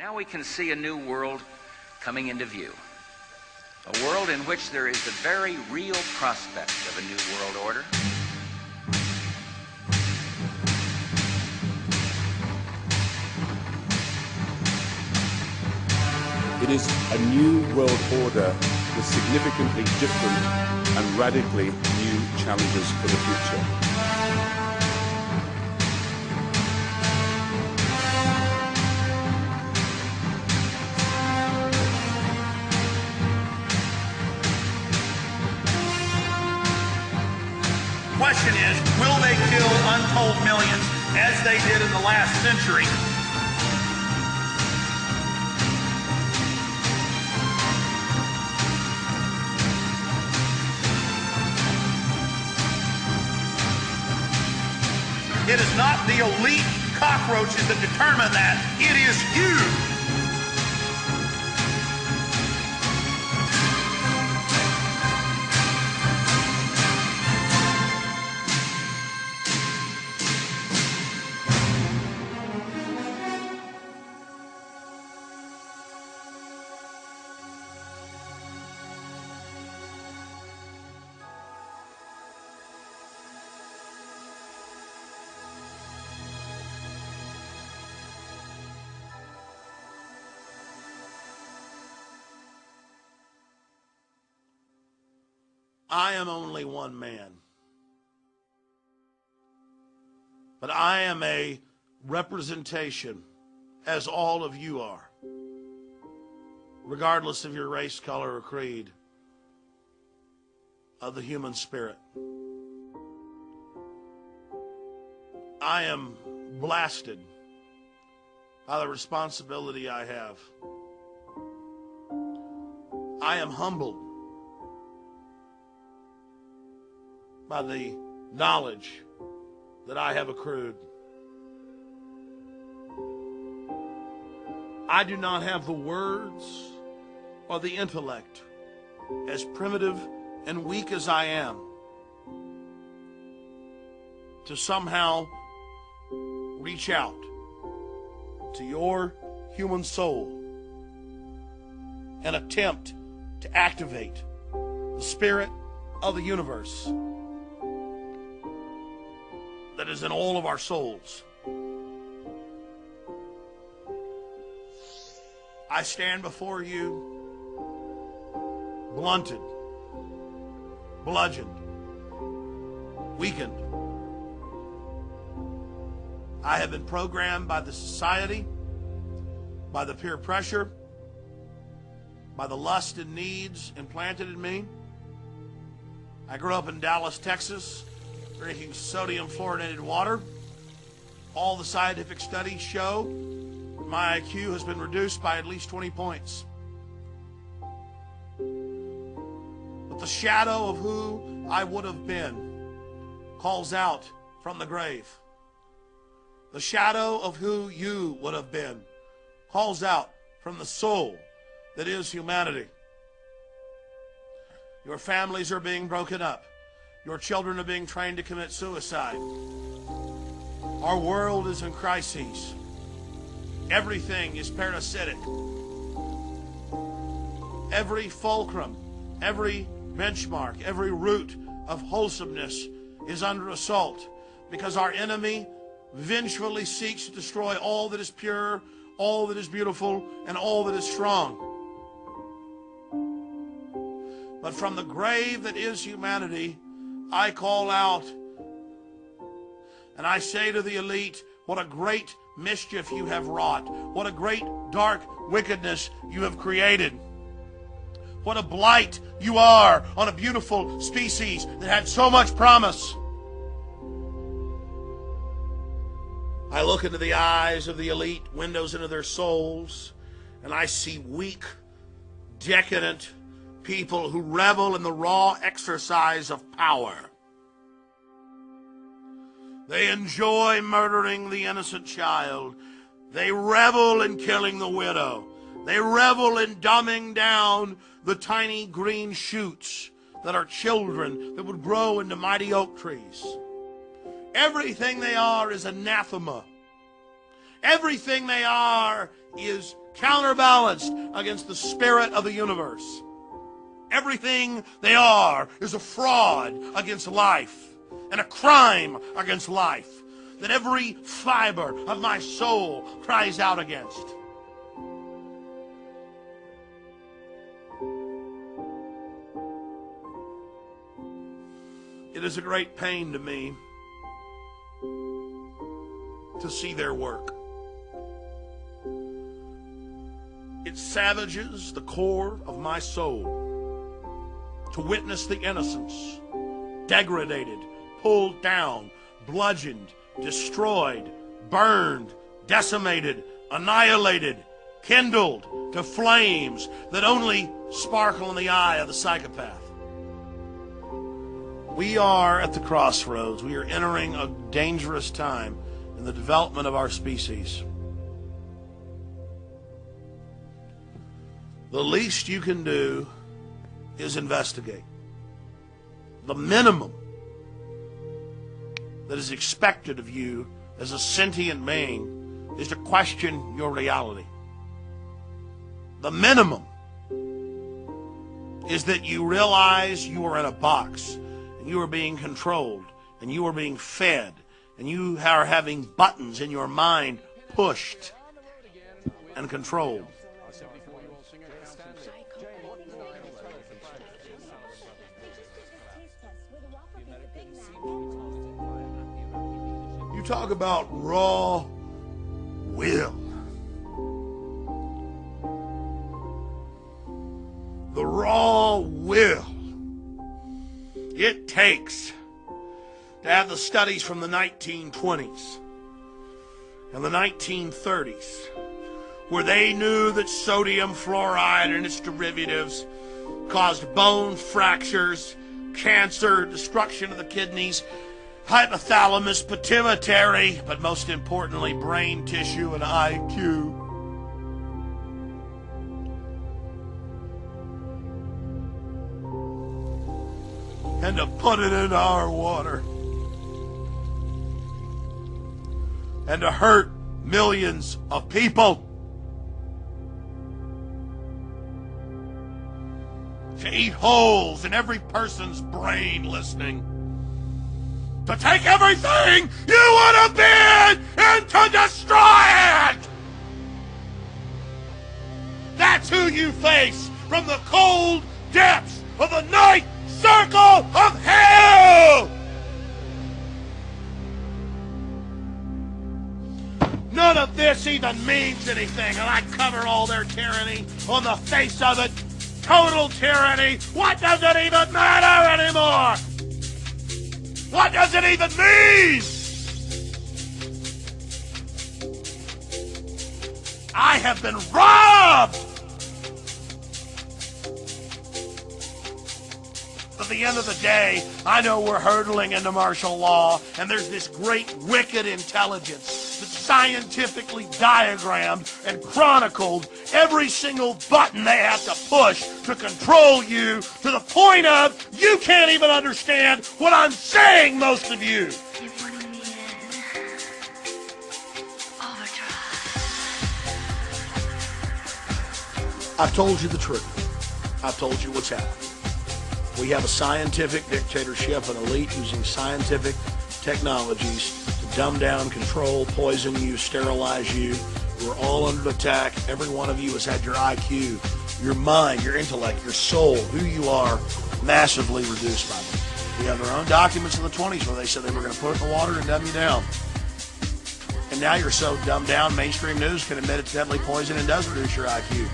Now we can see a new world coming into view. A world in which there is the very real prospect of a new world order. It is a new world order with significantly different and radically new challenges for the future. Question is, will they kill untold millions as they did in the last century? It is not the elite cockroaches that determine that. It is you. I am only one man, but I am a representation, as all of you are, regardless of your race, color, or creed, of the human spirit. I am blasted by the responsibility I have. I am humbled by the knowledge that I have accrued. I do not have the words or the intellect, as primitive and weak as I am, to somehow reach out to your human soul and attempt to activate the spirit of the universe that is in all of our souls. I stand before you blunted, bludgeoned, weakened. I have been programmed by the society, by the peer pressure, by the lust and needs implanted in me. I grew up in Dallas, Texas, drinking sodium fluorinated water. All the scientific studies show that my IQ has been reduced by at least 20 points. But the shadow of who I would have been calls out from the grave. The shadow of who you would have been calls out from the soul that is humanity. Your families are being broken up. Your children are being trained to commit suicide. Our world is in crises. Everything is parasitic. Every fulcrum, every benchmark, every root of wholesomeness is under assault because our enemy vengefully seeks to destroy all that is pure, all that is beautiful, and all that is strong. But from the grave that is humanity, I call out and I say to the elite, what a great mischief you have wrought. What a great dark wickedness you have created. What a blight you are on a beautiful species that had so much promise. I look into the eyes of the elite, windows into their souls, and I see weak, decadent people who revel in the raw exercise of power. They enjoy murdering the innocent child. They revel in killing the widow. They revel in dumbing down the tiny green shoots that are children that would grow into mighty oak trees. Everything they are is anathema. Everything they are is counterbalanced against the spirit of the universe. Everything they are is a fraud against life and a crime against life that every fiber of my soul cries out against. It is a great pain to me to see their work. It savages the core of my soul to witness the innocents degraded, pulled down, bludgeoned, destroyed, burned, decimated, annihilated, kindled to flames that only sparkle in the eye of the psychopath. We are at the crossroads. We are entering a dangerous time in the development of our species. The least you can do is investigate. The minimum that is expected of you as a sentient being is to question your reality. The minimum is that you realize you are in a box and you are being controlled and you are being fed and you are having buttons in your mind pushed and controlled. You talk about raw will. The raw will it takes to have the studies from the 1920s and the 1930s where they knew that sodium fluoride and its derivatives caused bone fractures, cancer, destruction of the kidneys, hypothalamus, pituitary, but most importantly, brain tissue and IQ. And to put it in our water. And to hurt millions of people. To eat holes in every person's brain listening. To take everything you would have been and to destroy it! That's who you face from the cold depths of the night circle of hell! None of this even means anything, and I cover all their tyranny on the face of it. Total tyranny. What does it even matter anymore? What does it even mean? I have been robbed. At the end of the day, I know we're hurtling into martial law, and there's this great wicked intelligence that scientifically diagrammed and chronicled every single button they have to push to control you to the point of you can't even understand what I'm saying, most of you. You're putting me in overdrive. I've told you the truth. I've told you what's happening. We have a scientific dictatorship, an elite using scientific technologies to dumb down, control, poison you, sterilize you. We're all under attack. Every one of you has had your IQ, your mind, your intellect, your soul, who you are, massively reduced by them. We have their own documents in the 20s where they said they were going to put it in the water and dumb you down. And now you're so dumbed down, mainstream news can admit it's deadly poison and does reduce your IQ.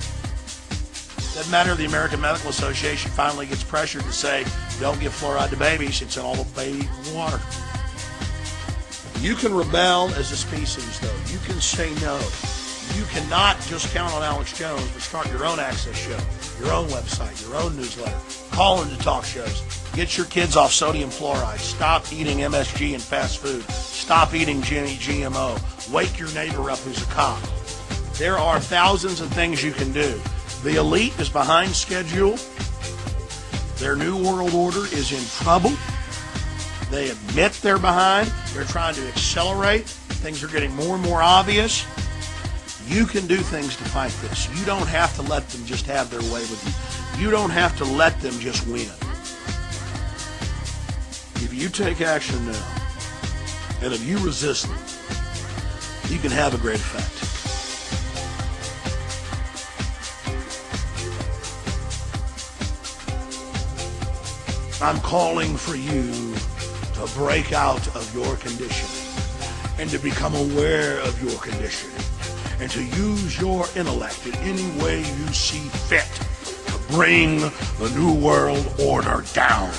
Doesn't matter if the American Medical Association finally gets pressured to say, don't give fluoride to babies, it's in all the baby water. You can rebel as a species, though. You can say no. You cannot just count on Alex Jones, but start your own access show, your own website, your own newsletter. Call into talk shows. Get your kids off sodium fluoride. Stop eating MSG and fast food. Stop eating GMO. Wake your neighbor up who's a cop. There are thousands of things you can do. The elite is behind schedule. Their new world order is in trouble. They admit they're behind. They're trying to accelerate. Things are getting more and more obvious. You can do things to fight this. You don't have to let them just have their way with you. You don't have to let them just win. If you take action now, and if you resist them, you can have a great effect. I'm calling for you to break out of your condition and to become aware of your condition and to use your intellect in any way you see fit to bring the New World Order down.